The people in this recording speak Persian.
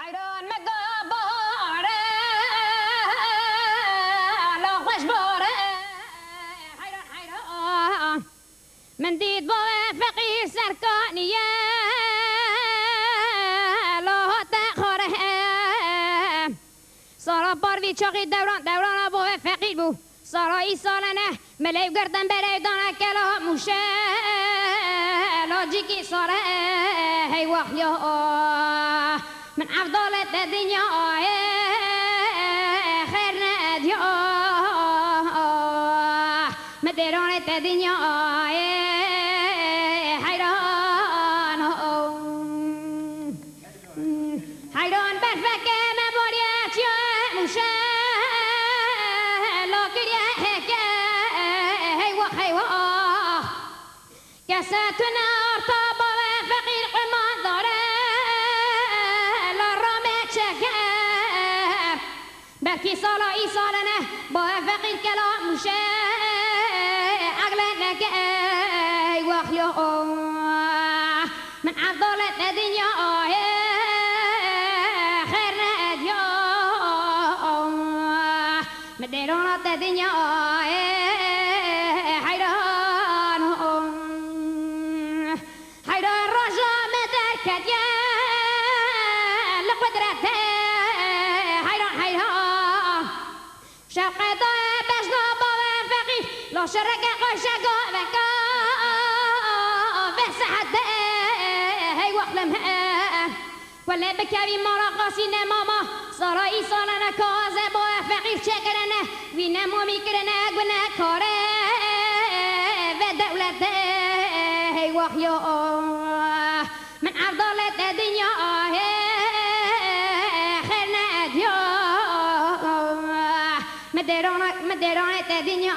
حیران مگه باره لا خوش باره حیران من دید با فقیر سرکانیه لا تخوره سارا باروی چاقی دوران با فقیر بو سارا ای سالنه ملیو گردن بره دانه کلا موشه لاجی کی ساره هی وحیا من افضل الدنيا خير ناديا مديرون الدنيا حيران حيران برفك ما بوريات يا مشا لكن يا هيك هي وخي واه كاساتنا ارتبى فقير حمان ضرب بركي صلاة إي صالنا با فقير كلام مشا أغلى نجاي وخيا من أفضل الدنيا خير ناديا مديرون الدنيا حيران حيران رجا مدركت يا لقدرته شقدا بشنا با فقیر لا شرک قشقا وکا بس حد هی وخلم ولا بكابي مرا قاسينا ماما صار إيصالنا كازا با فقیر شكرنا وينامو ميكرنا قلنا كاره ودولة هي وخيا من أفضل الدنيا مديرونة الدنيا